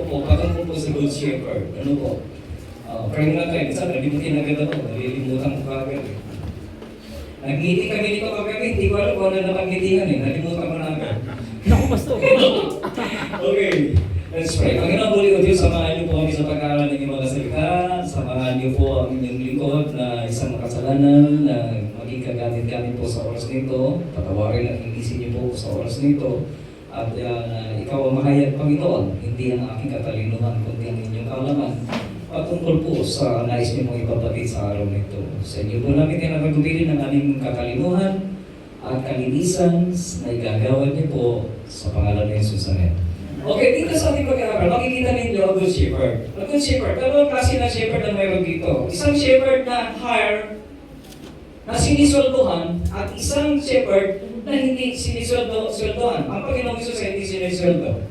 po, patungo po sa Good Shepherd. Ano po? Pray na tayo. Minsan, nalimutin agad ako. Nalilimutan ko agad. Nagngiti kami dito kagabi. Hindi ko alam kung ano naman ngitihan eh. Nalimutan ko na agad. Naku, Pastor. Okay. Let's pray. Panginoon, muli ko Diyos, samahan niyo po kami sa pag-aaral ng inyong mga salita. Samahan niyo po ang inyong lingkod na isang makasalanan na maging kagamit-gamit po sa oras nito. Patawarin at hinisin niyo po sa oras nito. At ikaw ang mahayag, Panginoon, hindi ang aking katalinuhan, kundi ang inyong kaalaman. Patungkol po sa nais niyo mong ipabatid sa araw nito. Sa inyo po namin tinatagubili ng aming katalinuhan at kalinisan na igagawa niyo po sa pangalan ni Jesus. Amen. Okay, dito sa ating pag-aaral, makikita ninyo ang Good Shepherd. Ang Good Shepherd, dalawang klase ng shepherd na mayroon dito. Isang shepherd na hire, na sinisweldohan, at isang shepherd na hindi sinisweldohan. Ang Panginoong Isus ay hindi sinisweldo.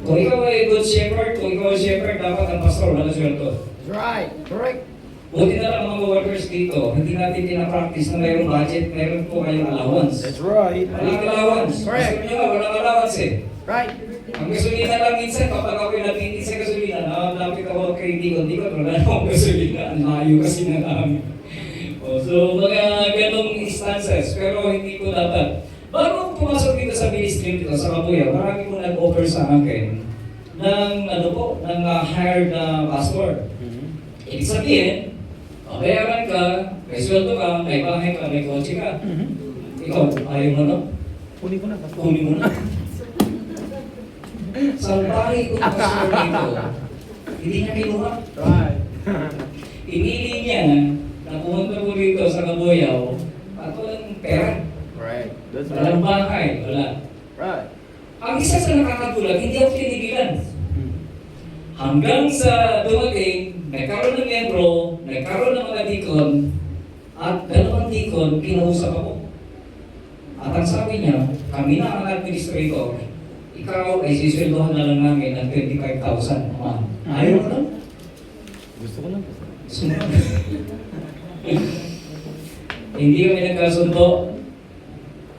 Kung ikaw ay good shepherd, kung ikaw ay shepherd, dapat ang pastor wala sweldo. Right, correct. Buti na lang mga workers dito, hindi natin pinapractice na mayroong budget, mayroon po kayong allowance. That's right. Walang allowance. Correct. Gusto nyo, walang allowance eh. Right. Ang gasolina lang minsan, kapag ako'y natitis sa gasolina, lapit ako kay Digon, wala na akong gasolina. Ang layo kasi na namin. So, mga ganong instances, pero hindi ko dapat. Bago ako pumasok dito sa ministry dito sa Kabuyaw, marami po nag-offer sa akin ng, ng hired na pastor. Ibig sabihin, bayaran ka, may sweldo ka, may bahay ka, may kotse ka. Ikaw, ayaw mo no? Kunin ko na, Pastor. Kunin mo na. Sa bahay ko pastor dito, hindi niya kinuha. Right. Pinili niya na pumunta po dito sa Kabuyaw at walang pera. Right. That's Walang right. bahay, wala. Right. Ang isa sa nakakagulat, hindi ako tinigilan. Hanggang sa dumating, nagkaroon ng membro, nagkaroon ng mga dikon, at dalawang dikon, kinausap ako. At ang sabi niya, kami na ang administrator, ikaw ay sisweldohan na lang namin ng 25,000 a month. Ayaw mo lang? Gusto ko lang, Pastor. Gusto mo lang? Hindi kami nagkasundo,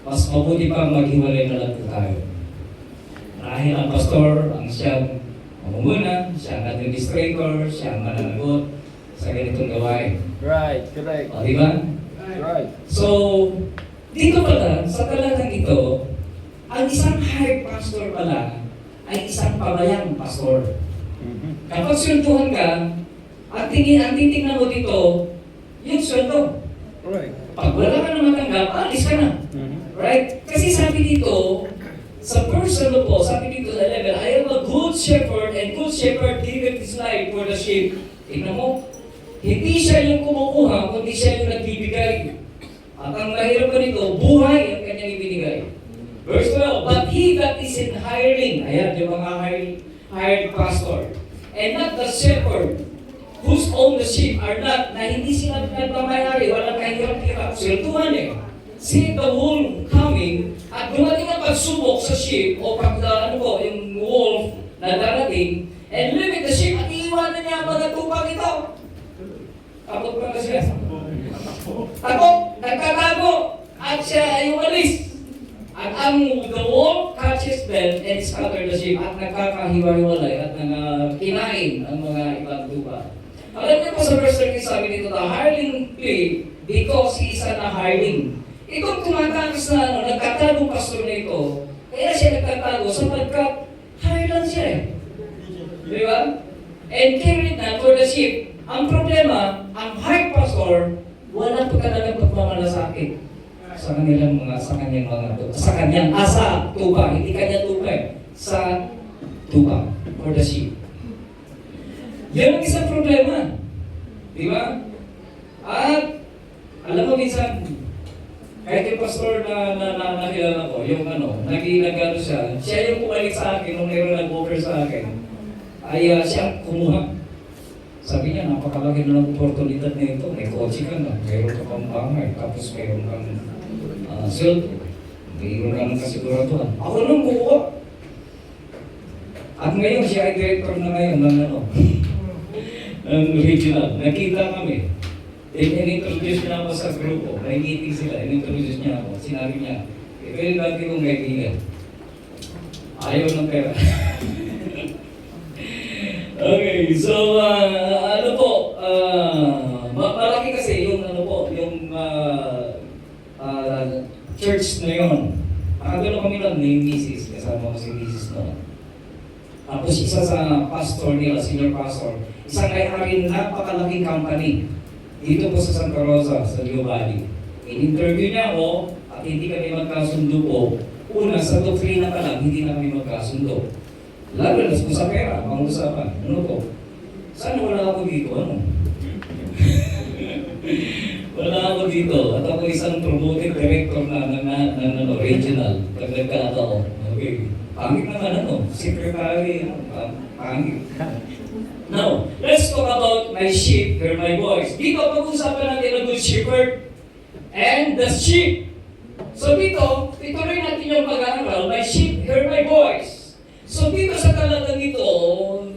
mas mabuti pa maghiwalay na lang po tayo. Dahil ang pastor, ang siyang mamumuna, siyang administrator, siyang mananagot sa ganitong gawain. Right, correct. O, di ba? Right. So, dito pala, sa talatang ito, ang isang hired pastor pala ay isang pabayang pastor. Kapag sweldohan ka, ang titingnan mo dito, yung sweldo. Right. Pag wala ka na matanggap, alis ka na. Right? Kasi sabi dito, sa verse po, sabi dito sa 11, I am a good shepherd and good shepherd giveth his life for the sheep. Tignan mo, hindi siya yung kumukuha, kundi siya yung nagbibigay. At ang mahirap pa nito, buhay ang kanyang ibinigay. Verse 12, but he that is in hiring, ayan yung mga hired pastor, and not the shepherd, whose own the sheep are not, na hindi sila nagmamayari, walang kahirap-hirap, swelduhan eh. See the wolf coming, at dumating ang pagsubok sa sheep, o pag, yung wolf na darating, and limit the sheep, at iiwanan niya ang mga tupang ito. Takot pa na siya. Takot, nagtatago, at siya ay umalis. At the wolf catches them and scatters the sheep, at nagkakahiwa-hiwalay, at kinain ang mga ibang tupa. Alam niyo po sa verse 30, sabi dito, the hireling flee because he is an hireling. Itong tumatagos na nagtatagong pastor na ito, kaya siya nagtatago sapagkat hire lang siya eh. Di ba? And carried na for the sheep. Ang problema, ang hired pastor, wala pa talagang pagmamalasakit sa kanyang asa, tuba, hindi kanya tuba eh, sa tuba, for the sheep. Yan ang isang problema. Di ba? At, alam mo minsan, kahit yung pastor na nakilala ko, yung nag-iinagano siya yung pumalik sa akin nung mayroon nag-offer sa akin, ay siya kumuha. Sabi niya, napakalaki na ng oportunidad na ito. May kotse ka na, mayroon ka pang bahay, tapos mayroon kang sweldo. Mayroon ka ng kasiguraduhan. Ako nung kukuha. At ngayon, siya ay director na ngayon ng regional. Nakita kami. In-introduce niya ako sa grupo. May meeting sila. In-introduce niya ako. Sinabi niya, ito yung dati kong kaibigan. Ayaw ng pera. Okay, so ano po, malaki kasi yung ano po, yung church na yun. Nakagano kami lang ni Mrs. Kasama ko si Mrs. noon. Tapos isa sa pastor nila, senior pastor, isang may-ari napakalaking company dito po sa Santa Rosa, sa Rio Valley. In-interview niya ako at hindi kami magkasundo po. Una, sa doktrina pa lang, hindi na kami magkasundo. Lalo na sa pera, mga usapan. Ano po? Sana wala ako dito, ano? Wala ako dito. At ako isang promoted director ng regional. Pagkagkata ko. Okay. Pangit naman ano? Secretary, pangit. Now, let's talk about my sheep, hear my voice. Dito, pag-usapan natin ang good shepherd and the sheep. So dito, ituloy natin yung pag-aaral, my sheep, hear my voice. So dito sa talagang ito,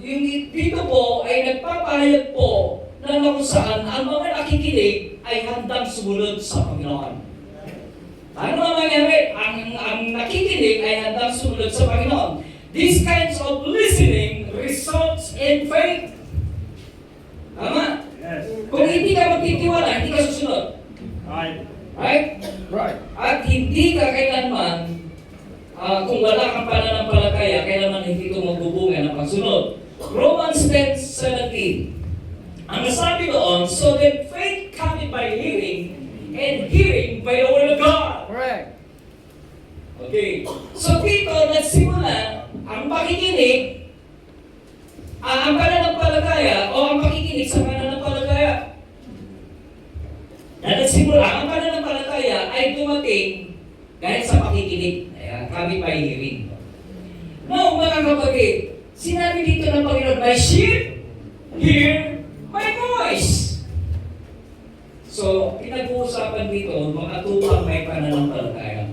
yung dito po ay nagpapahayag po na kung saan ang mga nakikinig ay handang sumunod sa Panginoon. Ano ang mangyari? Ang nakikinig ay handang sumunod sa Panginoon. These kinds of listening results in faith. Tama? Yes. Kung hindi ka magtitiwala, hindi ka susunod. Right. Right? Right. At hindi ka kailanman, kung wala kang pananampalataya, kailanman hindi ito magbubunga ng pagsunod. Romans 10:17. Ang nasabi doon, so then faith cometh by hearing, and hearing by the word of God. Correct. Okay. So dito, nagsimula ang pakikinig, ang pananampalataya, o ang pakikinig sa pananampalataya. Na nagsimula, ang pananampalataya ay dumating dahil sa pakikinig. Ayan, kami pa hearing. Now, mga kapatid, sinabi dito ng Panginoon, my sheep hear my voice. So, pinag-uusapan dito, mga tupang may pananampalataya.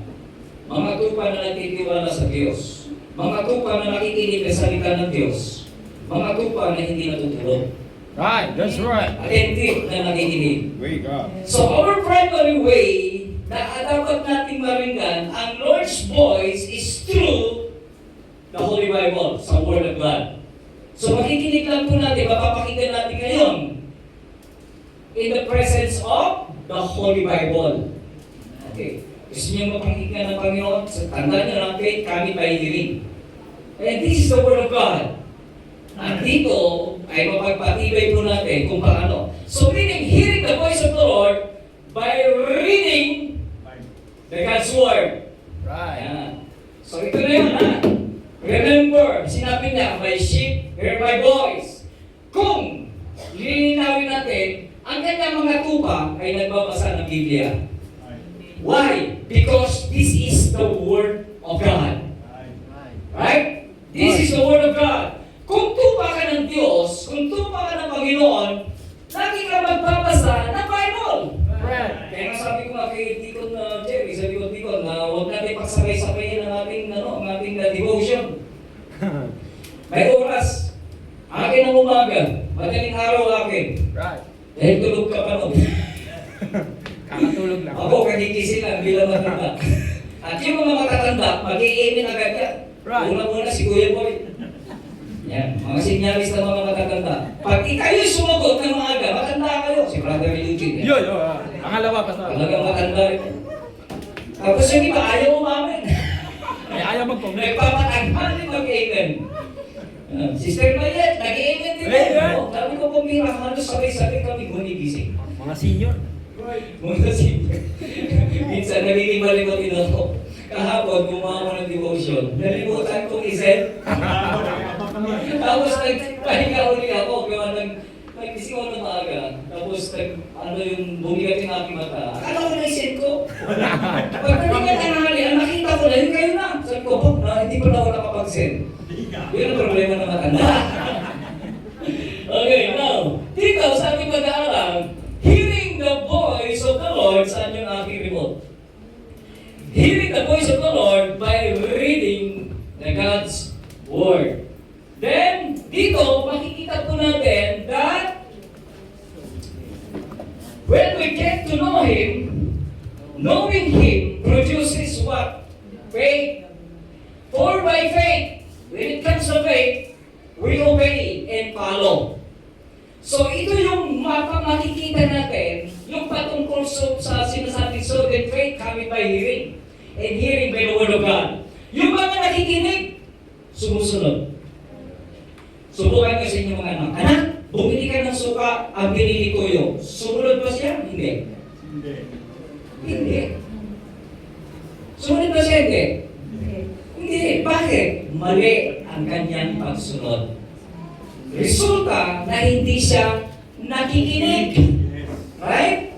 Mga tupang na nagtitiwala sa Diyos. Mga tupang na nakikinig sa salita ng Diyos. Mga tupang na hindi natutulog. Right. That's right. Attentive na nakikinig. Wake up. So our primary way na dapat nating maringgan ang Lord's voice is through the Holy Bible, sa Word of God. So makikinig lang po natin, mapapakinggan natin ngayon in the presence of the Holy Bible. Okay. Gusto niyo mapakinggan ng Panginoon? So, tandaan niyo lang, faith kami by hearing. And this is the Word of God. At dito ay mapagpatibay po natin kung paano. So meaning, hearing the voice of the Lord by reading the God's Word. Right. Ayan. So ito na yun, ha? Remember, sinabi niya, my sheep hear my voice. Kung lilinawin natin, ang kanyang mga tupa ay nagbabasa ng Biblia. Why? Because this is the Word of God. Right? This is the Word of God. Kung tupa ka ng Diyos, kung tupa ka ng Panginoon, lagi ka magbabasa ng Bible. Right. Kaya nga sabi ko nga kay Deacon Jerry, sabi ko Deacon, na huwag natin pagsabay-sabayin ang ating devotion. May oras. Akin ang umaga. Madaling araw akin. Right. Dahil tulog ka pa nun. Kakatulog lang. Ako, kagigising lang bilang matanda. At yung mga matatanda, mag-i-amin agad yan. Right. Una-una si Kuya Boy. Yan, mga sinyalis na mga matatanda. Pag kayo sumagot ng maaga, matanda kayo. Si Brother Eugene. Yo, yo. Pangalawa, pastor. Talagang matanda rin. Tapos yung iba, ayaw umamin. Ay, ayaw mag-comment. Nagpapatagpan din mag-amen. Sister Mayet, nag-amen din. Sabi ko pumira, halos sabay-sabay kami gumigising. Mga senior. Mga senior. Minsan nalilimalimot din ako. Kahapon, gumawa ko ng devotion. Nalimutan kong iset. Tapos nagpahinga uli ako. Kaya nag-isip ako ng maaga. Tapos yung bumigat yung aking mata. Akala ko na-iset ko. Pagdating ka tanghali, nakita ko na, yun kayo na. Sabi ko, hindi pa na ako nakapag-send. Yun ang problema ng matanda. Okay, now, dito sa ating pag-aaral, hearing the voice of the Lord, saan yung aking remote? Hearing the voice of the Lord by reading the God's Word. Then, dito, makikita po natin that when we get to know Him, knowing Him produces what? Faith. For by faith, when it comes to faith, we obey and follow So ito yung makikita natin, yung patungkol sa sinasabing so the faith coming by hearing, and hearing by the word of God. Yung mga nakikinig, sumusunod. Subukan ko sa inyo mga anak. Anak, bumili ka ng suka, ang binili ko yun. Sumunod ba siya? Hindi. Hindi. Sumunod ba siya? Hindi. Hindi. Bakit? Mali ang kanyang pagsunod. Resulta na hindi siya nakikinig. Right?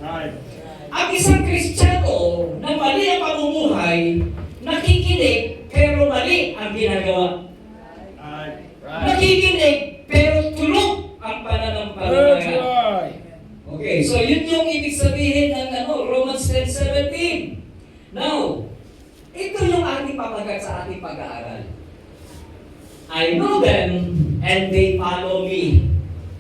Ang isang Kristiyano na mali ang pamumuhay, nakikinig pero mali ang ginagawa. Nakikinig pero tulog ang pananampalataya. Okay, so yun yung ibig sabihin ng Romans 10:17. Now, ito yung ating papagat sa ating pag-aaral. I know them and they follow me.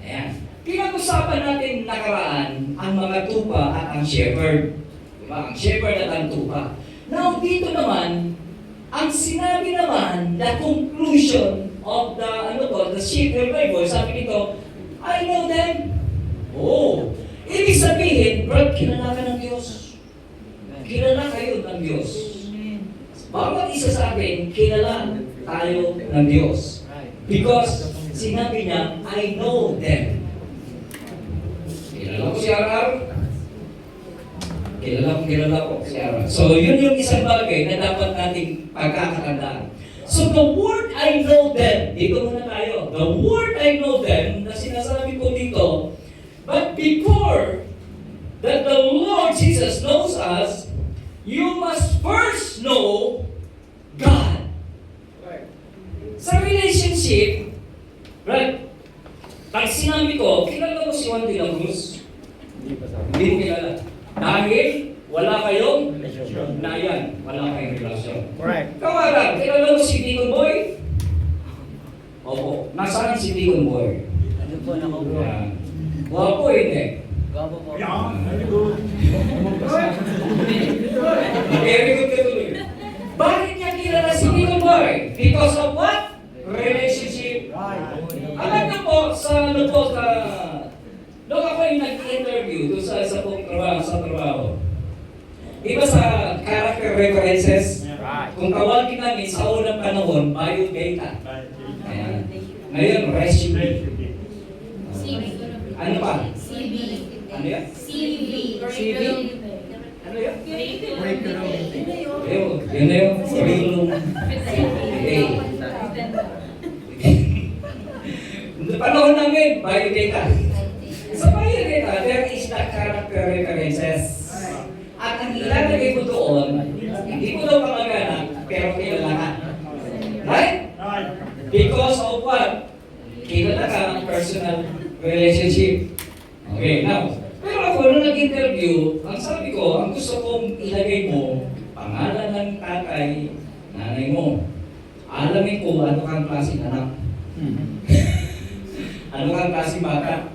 Ayan. Pinag-usapan natin nakaraan ang mga tupa at ang shepherd. Diba? Ang shepherd at ang tupa. Now, dito naman, ang sinabi naman, the conclusion of the sheep and Bible, sabi dito, I know them. Oh, ibig sabihin, Brad, kilala ka ng Diyos. Kilala kayo ng Diyos. Bawat isa sa atin, kilala tayo ng Diyos. Because sinabi niya, I know them. Kilala ko si Arar. Kilala ko si Arar. So, yun yung isang bagay na dapat nating pagkakatandaan. So, the word I know them, dito muna tayo. The word I know them, na sinasabi ko dito, but before that the Lord Jesus knows us, you must first know God. Sa relationship, right? Pag sinabi ko, kilala mo si Juan de la Cruz? Hindi mo kilala. Dahil wala kayong nayan, wala kayong relasyon. Correct. Kawalan, kilala mo si Deacon Boy? Opo. Nasaan si Deacon Boy? Ano po na ko? Wapo, hindi. Gwapo po. Very good ka tuloy. Bakit niya kilala si Deacon Boy? Because of what? Relationship. Alam niyo po, sa nung ako yung nag-interview doon sa trabaho. Iba sa character references, kung tawagin namin sa unang panahon, biodata. Ayan. Ngayon, resume. Ano pa? CV. Ano yan? CV. CV? Ano yan? Curriculum. Yun na yung curriculum. Okay. Noong panahon namin, biodata. Sa biodata, there is the character references. At ang ilalagay mo doon, hindi mo daw kamag-anak, pero kilala ka. Right? Because of what? Kilala ka ang personal relationship. Okay, now, pero ako nung nag-interview, ang sabi ko, ang gusto kong ilagay mo, pangalan ng tatay, nanay mo. Alamin ko ano kang klaseng anak. Ano kang klaseng bata.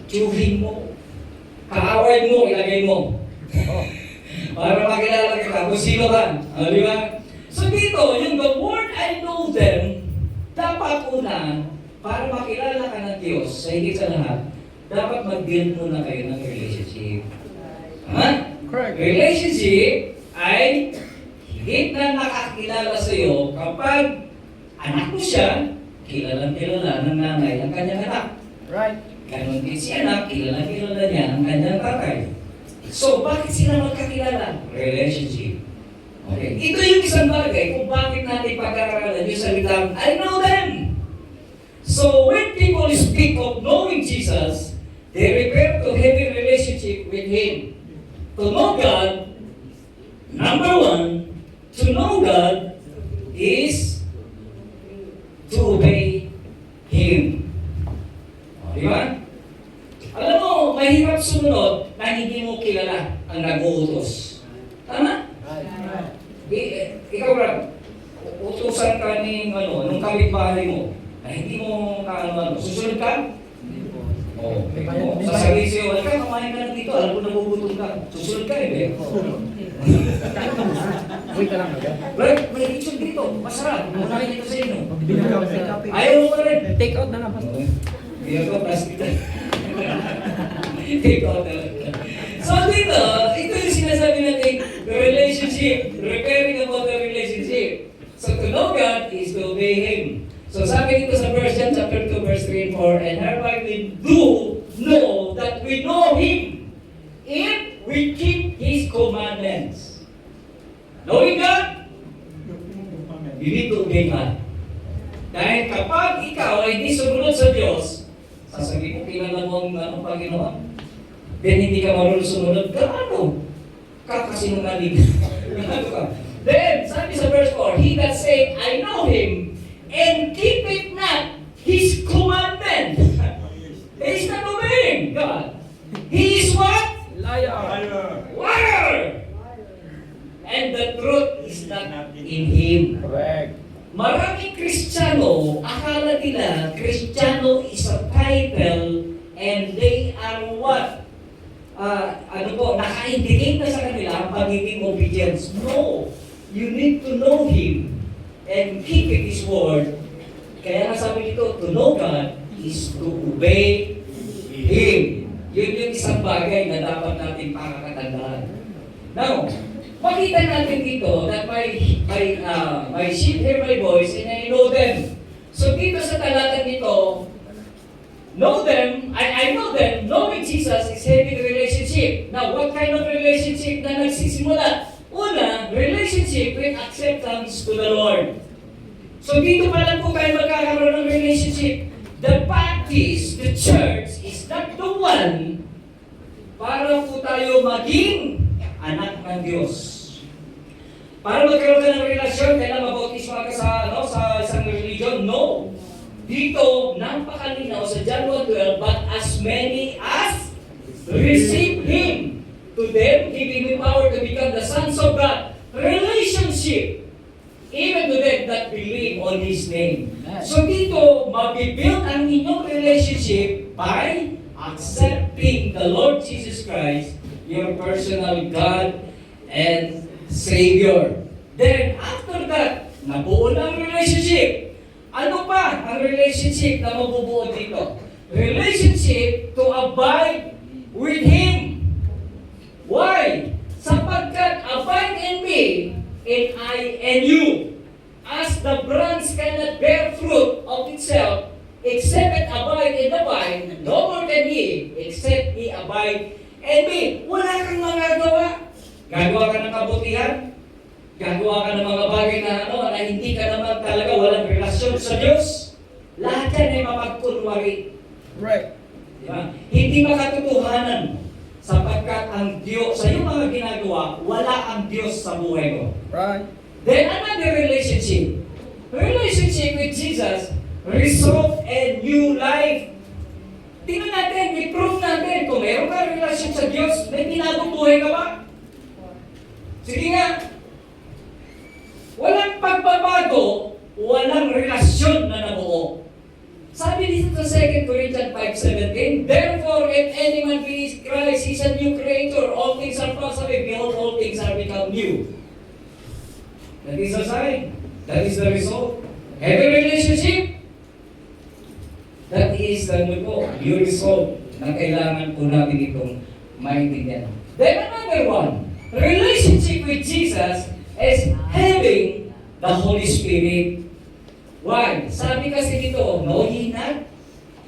Tsuhin mo. Kaaway mo, ilagay mo. Para makilala ka kung sino ka. Di ba? So dito, yung the word I know them, dapat una, para makilala ka ng Diyos, sa higit sa lahat, dapat mag-build muna kayo ng relationship. Ha? Correct. Relationship ay higit na nakakilala sa iyo kapag anak mo siya, kilalang-kilala ng nanay ang kanyang anak. Right. Ganon din si anak, kilalang-kilala niya ang kanyang tatay. So, bakit sila magkakilala? Relationship. Okay. Ito yung isang bagay kung bakit natin pag-aaralan yung salitang, I know them. So, when people speak of knowing Jesus, they refer to having relationship with Him. To know God, number one, to know God is to obey Him. O, di ba? Alam mo, mahirap sumunod na hindi mo kilala ang nag-uutos. Tama? Ikaw, Brad, utusan ka ni, nung kapitbahay mo, na hindi mo susunod ka? Oo. Sasabihin sa'yo, halika, kumain ka na dito, alam ko nagugutom ka. Susunod ka, hindi? Wait ka lang. Brad, may lechon dito, masarap. Muna dito sa inyo. Binagaw sa Ayaw mo pa rin. Take out na lang. Pastor. Hindi ako plastic na. Ikaw talaga. So dito, ito yung sinasabi natin, the relationship, repairing about the relationship. So to know God is to obey Him. So sabi dito sa verse John chapter 2, verse 3 and 4, and hereby we do know that we know Him if we keep His commandments. Knowing God, you need to obey God. Dahil kapag ikaw ay hindi sumunod sa Diyos, sasabihin mo, kilala mo ang Panginoon, then hindi ka marunong sumunod, gaano? Kakasinungaling. Gaano ka? Then, sabi sa verse 4, He that said, I know Him, and keepeth not His commandment. He is not obeying God. He is what? Liar. Liar! And the truth is not in Him. Correct. Maraming Kristiyano, akala nila, Kristiyano is a title and they are what? Naka-indicate na sa kanila ang pagiging obedience. No! You need to know Him and keep His word. Kaya nga sabi dito, to know God is to obey Him. Yun yung isang bagay na dapat natin pakakatandaan. Now, makita natin dito that my sheep hear my voice and I know them. So dito sa talata nito, know them, I know them, knowing Jesus is having a relationship. Now, what kind of relationship na nagsisimula? Una, relationship with acceptance to the Lord. So dito pa lang po tayo magkakaroon ng relationship. The Baptist, the church, is not the one para po tayo maging anak ng Diyos. Para magkaroon ka ng relasyon, kailangan mabautisma ka sa isang religion? No. Dito, napakalinaw sa John 1:12, but as many as receive Him, to them giving Him power to become the sons of God. Relationship, even to them that believe on His name. So dito, mabibuild ang inyong relationship by accepting the Lord Jesus Christ, your personal God and Savior. Then, after that, nabuo na ang relationship. Ano pa ang relationship na mabubuo dito? Relationship to abide with Him. Why? Sapagkat abide in me, and I in you. As the branch cannot bear fruit of itself, except it abide in the vine, no more can ye, except ye abide in me. Wala kang magagawa. Gagawa ka ng kabutihan, gagawa ka ng mga bagay na hindi ka naman talaga walang relasyon sa Diyos. Lahat yan ay mapagkunwari. Right. Diba? Hindi makatotohanan sapagkat ang Diyos, sa iyong mga ginagawa, wala ang Diyos sa buhay mo. Right. Then another relationship. Relationship with Jesus result a new life. Tingnan natin, i-prove natin kung meron ka relasyon sa Diyos, may binagong buhay ka ba? Sige nga. Walang pagbabago, walang relasyon na nabuo. Sabi dito sa 2 Corinthians 5:17, therefore, if any man be in Christ, he is a new creator. All things are passed away, behold, all things are become new. That is the sign. That is the result. Every relationship, that is the new result na kailangan po natin itong maintindihan. Then another one, relationship with Jesus is having the Holy Spirit. Why? Sabi kasi dito, know ye not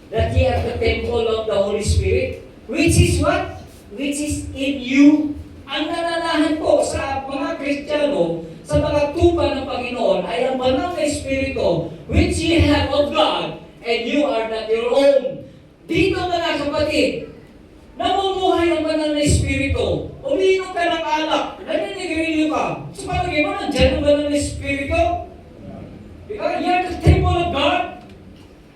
that ye are the temple of the Holy Spirit, which is what? Which is in you. Ang nananahan po sa mga Kristiyano, sa mga tupa ng Panginoon, ay ang banal na Espiritu, which ye have of God, and you are not your own. Dito mga kapatid, namumuhay ang banal na Espiritu. Umiinom ka ng alak, naninigarilyo ka. So palagay mo, nandiyan ang banal na Espiritu? Because you're the temple of God,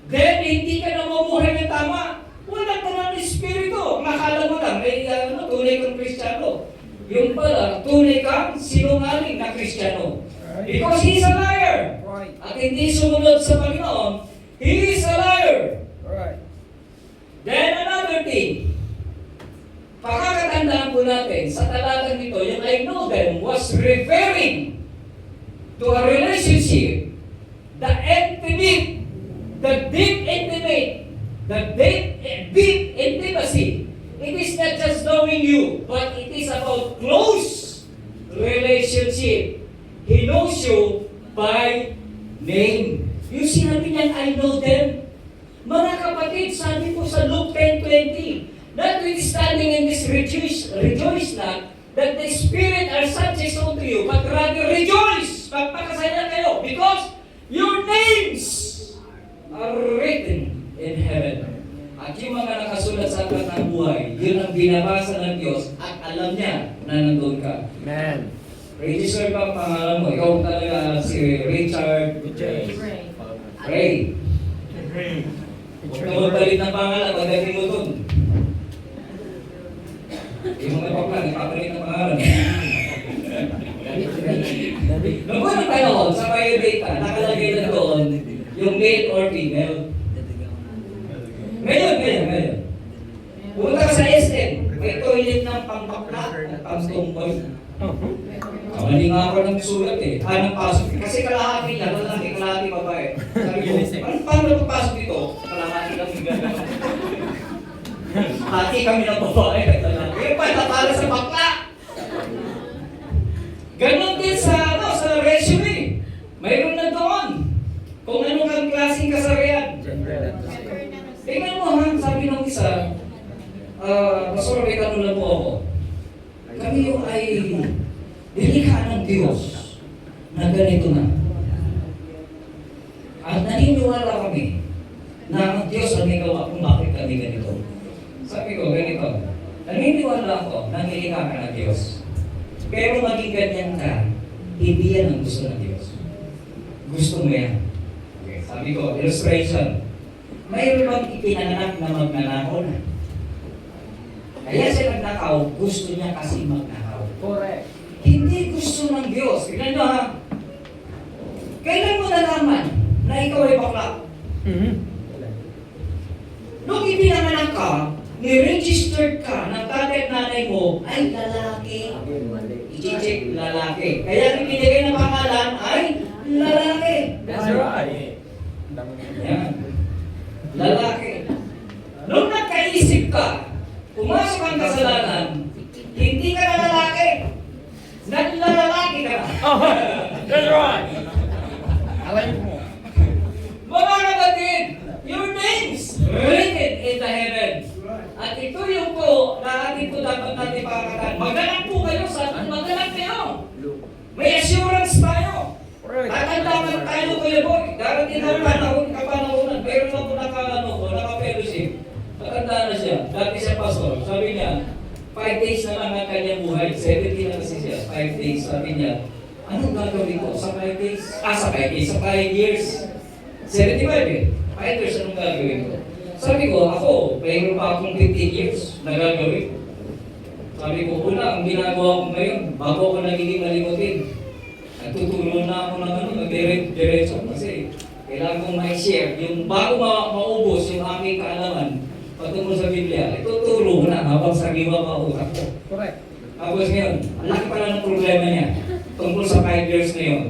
then hindi ka namumuhay ng tama. Walang banal na Espiritu. Nakala mo lang, may tunay kang Kristiyano. Yung pala, tunay kang sinungaling na Kristiyano. Because he's a liar. Right. At hindi sumunod sa Panginoon, he is a liar. Right. Then another thing, pakakatandaan po natin, sa talatang nito, yung I know them was referring to a relationship, the intimate, the deep intimate, The deep intimacy. It is not just knowing you, but it is about close relationship. He knows you by name. Yung sinabi niyan, I know them. Mga kapatid, sabi po sa Luke 10:20, notwithstanding in this rejoice not, that the Spirit are subject unto you, but rather rejoice! Magpakasaya kayo, because your names are written in heaven. At yung mga nakasulat sa aklat ng buhay, yun ang binabasa ng Diyos at alam niya na nandun ka. Amen. Register ka ang pangalan mo. Ikaw talaga si Richard Ray. Huwag ka magpalit ng pangalan, pagdating mo dun. Yung mga bakla, ipapalit ng pangalan. Noong unang panahon, sa biodata, nakalagay na doon yung male or female. Ngayon. Pumunta ka sa SM, may toilet ng pambakla at pangtumboy. Mali nga ako ng sulat eh. Anong pasok? Kasi kalahati niya, lalaki, kalahati babae. Sabi ko, paano napapasok dito? Kalahati lang yung gano'n. Hati kami ng babae at lalaki. Yung pala para sa bakla. Ganon din sa resume. Mayroon na doon. Kung ano kang klaseng kasarian. Tingnan mo ha, sabi ng isa, Pastor, may kanula po ako. Kami yung ay nilikha ng Diyos na ganito na. At naniniwala kami na ang Diyos ang nagawa kung bakit kami ganito. Sabi ko, ganito, naniniwala ako na nilikha ka ng Diyos. Pero maging ganyan ka, hindi yan ang gusto ng Diyos. Gusto mo yan. Okay. Sabi ko, illustration. Mayroon bang ipinanganak na magnanakaw na? Kaya siya nagnakaw, gusto niya kasi magnakaw. Correct. Hindi gusto ng Diyos. Tignan nyo ha. Kailan mo nalaman na ikaw ay bakla? Nung ipinanganak ka, ni-registered ka ng tatay at nanay mo ay lalaki. I-check lalaki. Kaya ang pinigay ng pangalan ay lalaki. That's right. Yan. Lalaki. Nung nagkaisip ka, pumasok ang kasalanan, hindi ka na lalaki. Naglalaki ka na. That's right. Alam mo. Mga kapatid, your names written in the heaven. At ito yung po na atin po dapat natin pakakatan. Magalang po kayo sa magalang kayo. May assurance tayo. Tatandaman tayo, Kuya Boy. Darating na kapanahonan. Pero na po naka-fellowship. Matanda na siya. Dati siya pastor. Sabi niya, 5 days na lang ang kanyang buhay. 70 na kasi siya. 5 days. Sabi niya, anong gagawin ko sa 5 days? Sa 5 days. Sa 5 years. 75 eh. 5 years anong gagawin ko? Sabi ko, ako, mayroon pa akong 15 years na gagawin. Sabi ko, una, ang ginagawa ko ngayon, bago ako nagiging malimutin, nagtutulong na ako ng mag-diretso kasi kailangan kong ma-share. Yung bago maubos yung aking kaalaman patungkol sa Biblia, ituturo na habang sariwa pa utak ko. Correct. Tapos ngayon, ang laki pala ng problema niya tungkol sa 5 years na yun.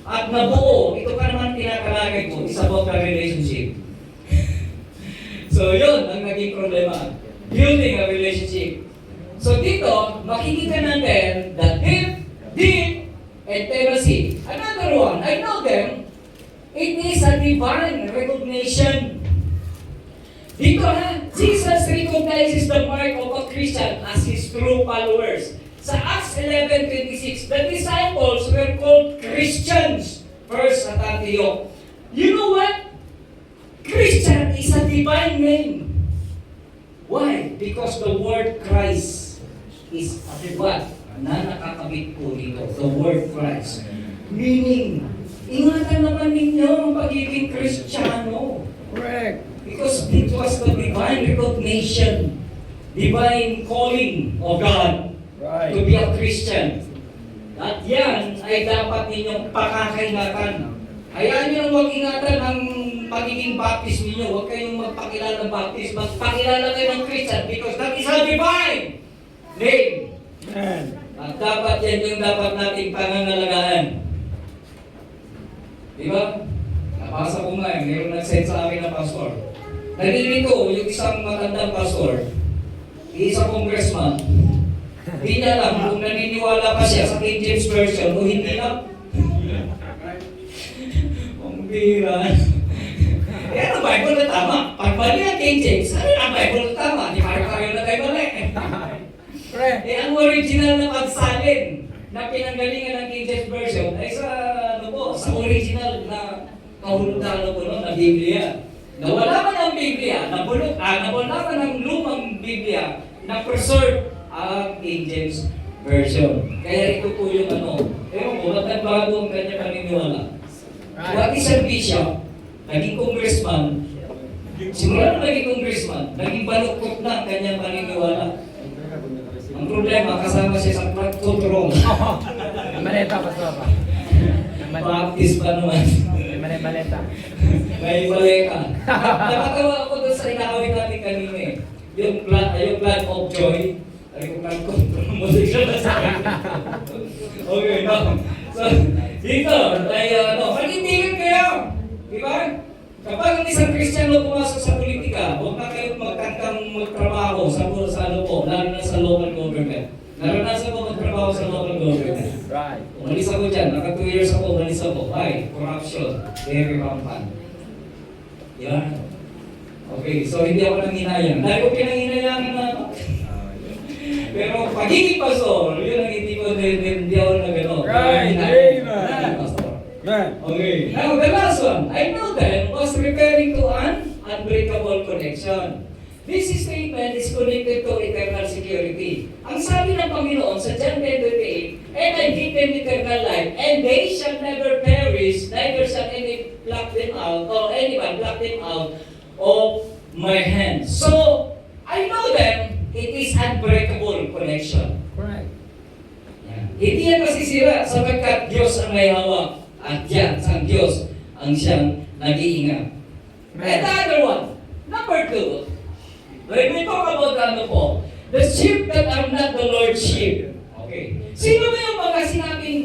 At nabuo, ito ka naman tinakalagay ko, is about the relationship. So yun ang naging problema. Building a relationship. So dito, makikita natin the deep intimacy. Another one, I know them. It is a divine recognition. Dito ha, Jesus recognizes the mark of a Christian as his true followers. Sa Acts 11:26, the disciples were called Christians first at Antioch. You know what? Christian is a divine name. Why? Because the word Christ is what? Na nakakabit po dito. The word Christ. Meaning, ingatan naman ninyo ang pagiging Kristiyano. Correct. Because it was the divine recognition, divine calling of God to be a Christian. At yan ay dapat ninyong pakakaingatan. Hayaan niyo huwag ingatan ang pagiging baptist ninyo. Huwag kayong magpakilala ng baptist. Magpakilala kayo ng Christian because that is a divine name. Amen. At dapat yan yung dapat nating pangangalagaan. Di ba? Nabasa ko nga, mayroon nag-send sa akin na pastor. Nalilito yung isang matandang pastor, isang congressman. Hindi niya alam kung naniniwala pa siya sa King James Version o hindi na. Ang bira. Eh, ano Bible na tama? Pag mali ang King James, ano ang Bible na tama? Di pare-pareho na tayo mali. Correct. Eh, ang original na pagsalin na pinanggalingan ng King James Version ay sa, ano po, sa original na kahulugan po na Biblia. Nawala man ang Biblia, nawala man ang lumang Biblia na preserve ang King James Version. Kaya ito po yung ano, ewan ko, ba't nagbago ang kanya paniniwala? What is a bishop? Naging congressman. Simula na naging congressman, naging baluktot na ang kanyang paniniwala. Ang problema, kasama siya sa flood control. Maleta, pastor pa. Practice pa naman. Maleta. May baleka. Nakatawa ako doon sa inakawin natin kanina eh. Yung plan of joy. Ay, kung plan control mo siya na sa akin. Okay, no. So, dito, ay panindigan kayo. Di ba? Kapag ang isang Kristiyano pumasok sa politika, huwag na kayong magkantang magtrabaho sa ano po, lalo na sa local government. Naranasan ko magtrabaho sa local government. Right. Umalis ako dyan, naka 2 years ako, umalis ako. Ay, corruption, very rampant. Yan. Okay, so hindi ako nanghinayang. Dahil ko pinanghinayangan na ako. Pero pagiging pastor, yun ang hindi ko, hindi ako nag-ano. Right, Amen. Pastor. Man. Okay. Now, the last one, I know that was referring to an unbreakable connection. This statement is connected to eternal security. Ang sabi ng Panginoon sa John 10:28, and I give them eternal life, and they shall never perish, neither shall any pluck them out, or anyone pluck them out of my hand. So, I know them, it is unbreakable connection. Correct. Hindi yan masisira sapagkat Diyos ang may hawak. At yan, ang Diyos ang siyang nag-iingat. And the other one, number 2, when we talk about ano po, the sheep that are not the Lord's sheep. Okay. Sino ba yung mga sinabing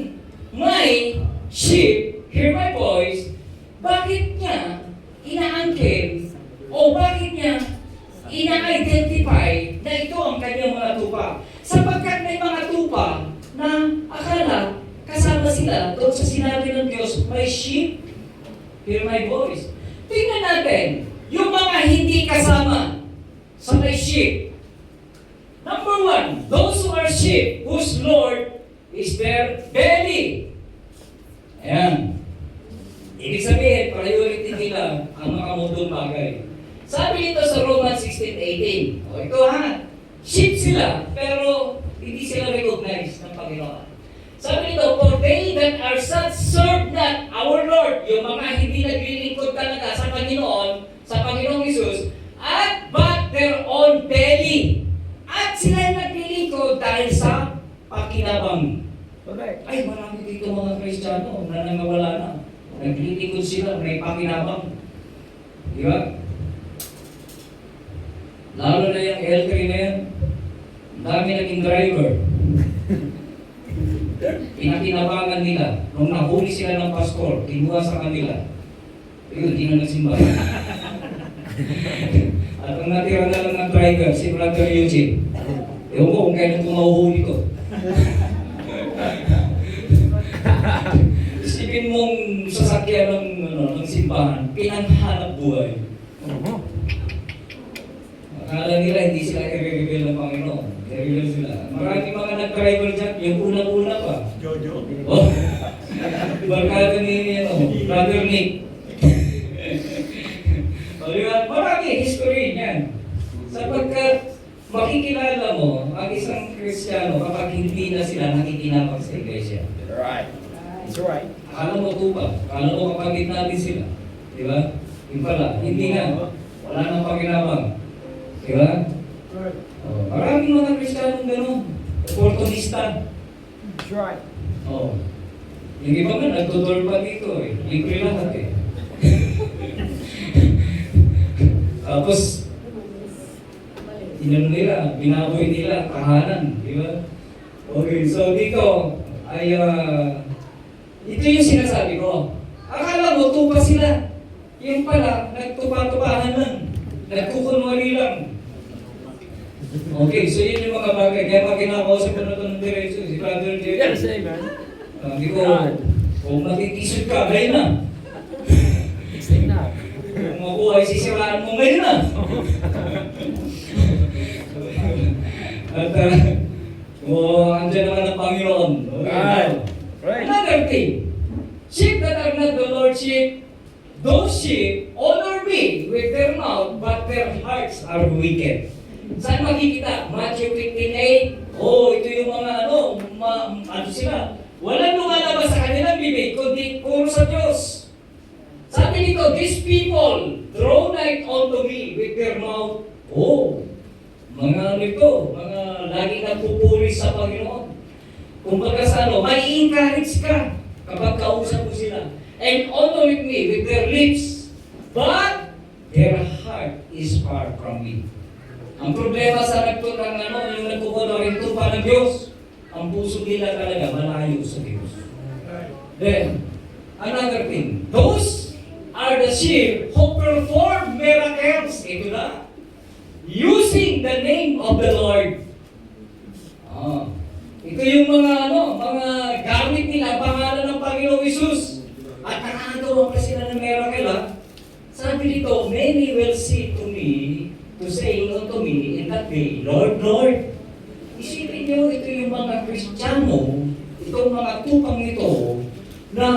my sheep, hear my voice, bakit niya inaangkin o bakit niya ina-identify na ito ang kanyang mga tupa? Sapagkat may mga tupa na akala kasama sila doon sa sinabi ng Diyos, my sheep, hear my voice. Tingnan natin, yung mga hindi kasama sa my sheep. Number 1, those who are sheep, whose Lord is their belly. Ayan. Ibig sabihin, priority nila ang mga mundong bagay. Sabi nito sa Romans 16:18, o ito ha, sheep sila, pero hindi sila recognize ng Panginoon. Sabi nito, for they that are such serve not our Lord, yung mga hindi naglilingkod talaga sa Panginoong Hesus, at but their own belly. At sila naglilingkod dahil sa pakinabang. Correct. Ay, marami dito mga Kristiyano na nangawala na. Naglilingkod sila, may pakinabang. Di ba? Lalo na yung L3 na yan. Ang dami naging driver. Pinakinabangan nila. Nung nahuli sila ng pastor, kinuha sa kanila. Ayun, di na nagsimba. At ang natira na lang ng driver, si Brother Eugene. Ewan ko kung kailan ko mahuhuli ko. Isipin mong sasakyan ng simbahan, pinanghanap buhay. Akala nila hindi sila i-reveal ng Panginoon. I-reveal sila. Maraming mga nag-driver dyan, yung unang-una pa. Jojo. Oh, barkada ni Brother Nick. O, di ba? Marami history niyan. Sapagkat makikilala mo ang isang Kristiyano kapag hindi na sila nakikinabang sa iglesia. Right. That's right. Akala mo tupa, akala mo kapagit natin sila. Di ba? Yung pala, hindi na. Wala nang pakinabang. Di ba? Oh, maraming mga Kristiyanong gano'n. Opportunista. That's right. Oh. Yung iba nga, nagtutol pa dito eh. Libre lahat eh. Tapos, inano nila, binaboy nila, tahanan. Di ba? Okay, so dito, ay, ito yung sinasabi ko. Akala mo, tupa sila. Yung pala, nagtupa-tupahan lang. Nagkukunwari lang. Okay, so yun yung mga bagay. Kaya pag kinakausap ko na ito ng diretso, si Brother Jerry. Yes, amen. Sabi ko, kung makitisod ka, ngayon na. Stay now. Kung makuha, sisiraan mo ngayon na. At, andyan naman ang Panginoon. Right. Right. Another thing, sheep that are not the Lord's sheep, those sheep honor me with their mouth, but their hearts are wicked. Saan makikita? Matthew 15:8. Oh, ito yung mga ano sila. Walang lumalabas sa kanilang bibig, kundi puro sa Diyos. Sabi dito, these people draw nigh unto me with their mouth. Oh, mga ano ito, mga laging nagpupuri sa Panginoon. Kung baga sa may encourage ka kapag kausap mo sila. And honor with me with their lips, but their heart is far from me. Ang problema sa nagtunang yung nagkukuno rin ito pa ng Diyos, ang puso nila talaga malayo sa Diyos. Then, another thing, those are the sheep who perform miracles. Ito na. Using the name of the Lord. Ito yung mga gamit nila, pangalan ng Panginoong Hesus. At nakakagawa pa sila ng miracle. Sabi dito, many will say to me, to say unto me in that day, Lord, Lord. Isipin niyo, ito yung mga Kristiyano, itong mga tupang ito, na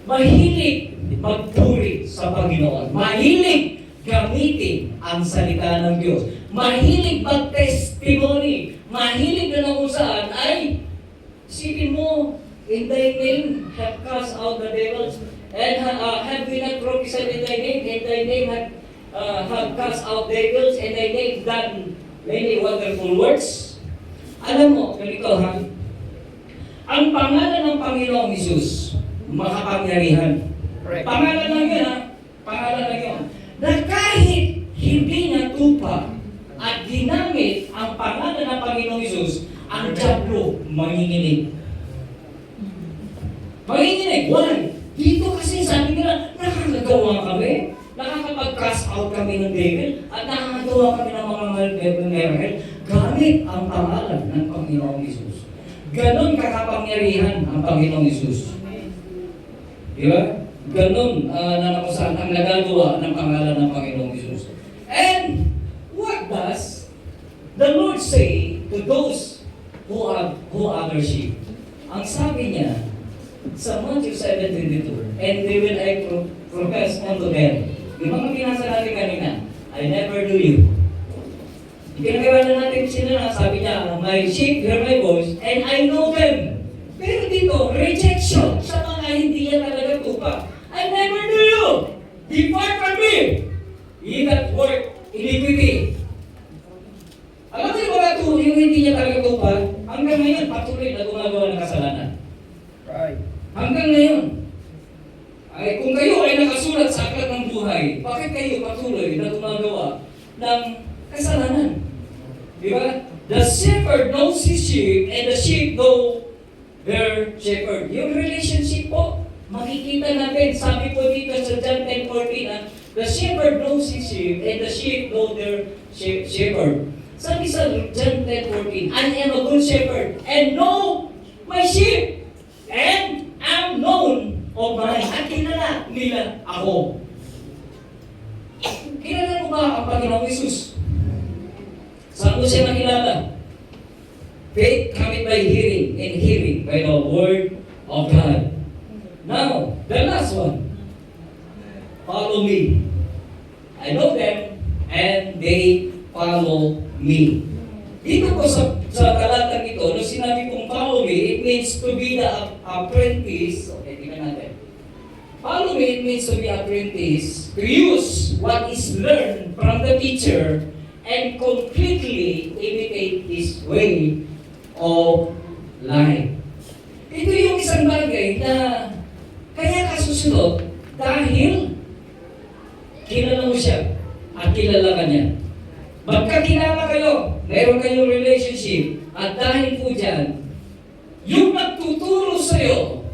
mahilig magpuri sa Panginoon. Mahilig gamitin ang salita ng Diyos. Mahilig mag-testimony. Mahilig na kung saan ay, isipin mo, in thy name have cast out the devils, and have we not prophesied in thy name, and thy name have cast out devils, and thy name done many wonderful works. Alam mo, ganito ha, ang pangalan ng Panginoong Hesus, makapangyarihan. Pangalan lang yun ha, pangalan lang yun. Na kahit hindi natupa at ginamit ang pangalan ng Panginoong Hesus, ang diablo manginginig. Manginginig, why? Dito kasi sabi nila, nakakagawa kami, nakakapag-cast out kami ng devil, at nakakagawa kami ng mga miracle, gamit ang pangalan ng Panginoong Hesus. Ganon kakapangyarihan ang Panginoong Hesus. Di ba? Ganon na nakusan ang nagagawa ng pangalan ng Panginoong Hesus. And what does the Lord say to those who other sheep? Ang sabi niya sa Matthew 7:22, and they will profess unto them. Yung mga binasa natin kanina, I never knew you. Pinag-aralan natin sila na sabi niya, my sheep hear my voice, and I know them. Pero dito, rejection sa mga hindi yan talaga tupa. I never knew you. Depart from me. Ye that work iniquity. Alam mo yung mga yung hindi niya talaga tupa, hanggang ngayon patuloy na gumagawa ng kasalanan. Right. Hanggang ngayon. Ay, kung kayo ay nakasulat sa aklat ng buhay, bakit kayo patuloy na gumagawa ng kasalanan? Di ba? The shepherd knows his sheep, and the sheep know their shepherd. Yung relationship po, makikita natin, sabi po dito sa John 10:14, the shepherd knows his sheep, and the sheep know their shepherd. Sabi sa John 10:14, I am a good shepherd, and know my sheep, and am known of mine. At kilala nila ako. Kilala mo ba ang Panginoong Hesus? Saan mo siya nakilala? Faith cometh by hearing, and hearing by the word of God. Now, the last one. Follow me. I know them, and they follow me. Dito po sa talatang ito, nung sinabi kong follow me, it means to be the apprentice. Okay, tingnan natin. Follow me, it means to be apprentice, to use what is learned from the teacher and completely imitate his way of life. Ito yung isang bagay na kaya kasusunod dahil kilala mo siya at kilala ka niya. Magkakilala kayo, meron kayong relationship, at dahil po dyan, yung nagtuturo sa'yo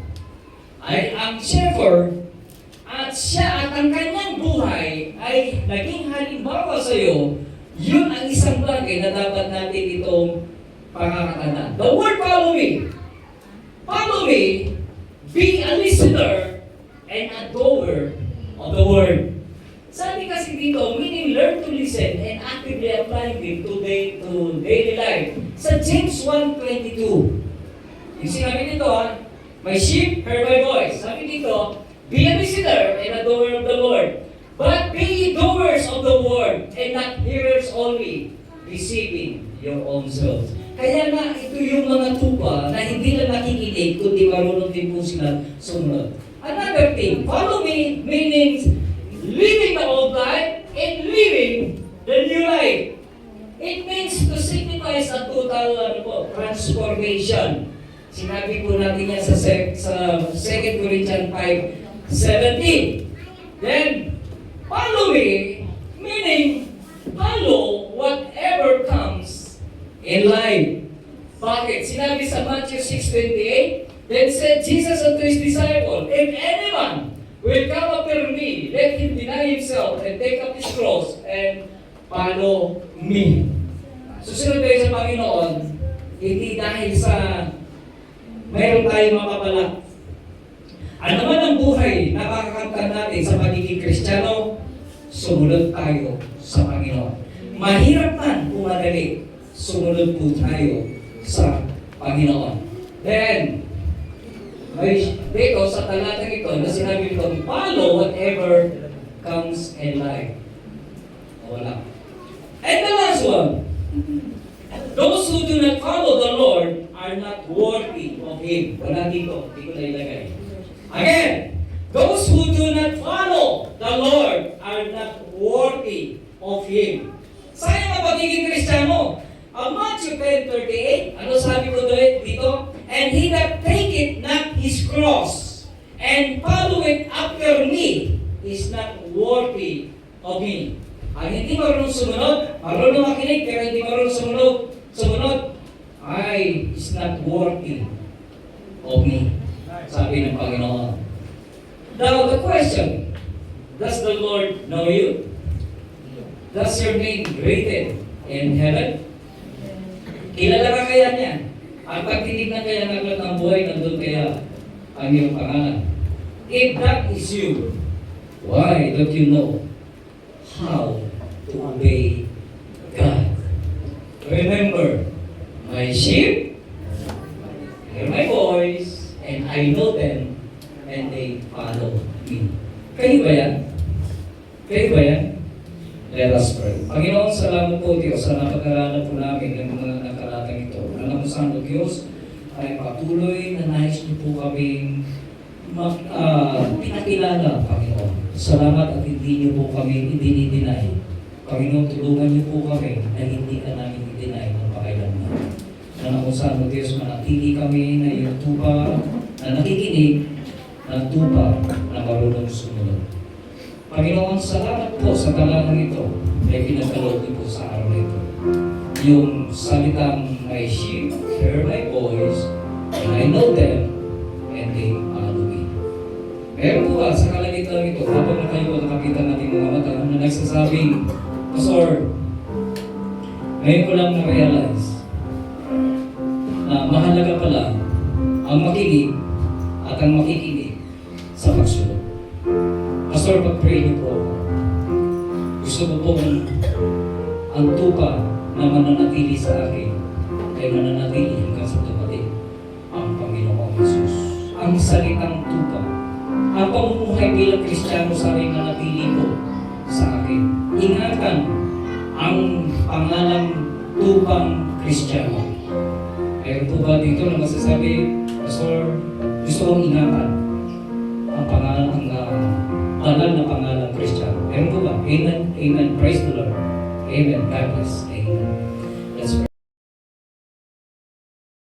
ay ang shepherd, at siya at ang kanyang buhay ay ay naging halimbawa sa iyo, yun ang isang bagay na dapat natin itong pakakatandaan. The word follow me. Follow me, be a listener and a doer of the word. Sabi kasi dito, meaning learn to listen and actively apply it to daily life. Sa James 1:22, yung sinabi dito my sheep hear my voice. Sabi dito, be a listener and a doer of the word. But be ye doers of the word and not hearers only, deceiving your own selves. Kaya nga, ito yung mga tupa na hindi lang nakikinig, kundi marunong din po sila sumunod. Another thing, follow me means living the old life and living the new life. It means to signifies a total transformation. Sinabi po natin yan sa 2 Corinthians 5:17. Then, follow me, meaning follow whatever comes in life. Bakit? Sinabi sa Matthew 6:28, then said Jesus unto his disciples, if anyone will come after me, let him deny himself and take up his cross and follow me. Susunod tayo sa Panginoon, hindi dahil sa mayroon tayong mapapala. Ano man ang buhay na makakamtan natin sa pagiging Kristiyano, sumunod tayo sa Panginoon. Mahirap man o madali, sumunod po tayo sa Panginoon. Then, dito sa talatang ito na sinabi nito, follow whatever comes in life. Wala. And the last one, those who do not follow the Lord are not worthy of Him. Wala dito, hindi ko na ilagay. Again, those who do not follow the Lord are not worthy of Him. Sayang ang pagiging Kristiyano. Matthew 10:38, ano sabi ko dito? And he that taketh not his cross and followeth after me is not worthy of me. Ang hindi marunong sumunod, marunong makinig, pero hindi marunong sumunod, ay is not worthy of me. Sabi ng Panginoon. Now the question, does the Lord know you? Does your name written in heaven? Kilala ka kaya niya? At pag tinignan kaya ng lahat ng buhay, nandun kaya ang iyong pangalan. If that is you, why don't you know how to obey God? Remember, my sheep hear my voice, and I know them, and they follow me. Kayo ba yan? Kayo ba yan? Let us pray. Panginoon, salamat po Diyos sa napag-aralan po namin ng mga nakalatang ito. Alam mo sa Diyos ay patuloy na nais niyo po kaming pinakilala, Panginoon. Salamat at hindi niyo po kami i-deny. Panginoon, tulungan niyo po kami na hindi ka namin i-deny ng pakailanman. Alam mo sa Diyos, manatili kami na iyong tupa na nakikinig ng tupa na marunong sumunod. Panginoon, salamat po sa talatang ito na pinagkaloob niyo po sa araw na ito. Yung salitang my sheep hear my voice, and I know them, and they follow me. Meron po ba sa kalagitnaan ito, habang na kayo nakakita natin mga mata na nagsasabing, Pastor, ngayon ko lang na-realize na mahalaga pala ang makinig at ang makikinig sa pagsunod. Pastor, pag-pray niyo po ako. Gusto ko pong ang tupa na mananatili sa akin ay mananatili hanggang sa dumating ang Panginoong Jesus. Ang salitang tupa, ang pamumuhay bilang Kristiyano sa akin mananatili po sa akin. Ingatan ang pangalang tupang Kristiyano. Meron po ba dito na masasabi, Pastor, gusto kong ingatan ang pangalan banal na pangalan Kristiyano. Meron po ba? Amen. Amen. Praise the Lord. Amen. God bless. Amen.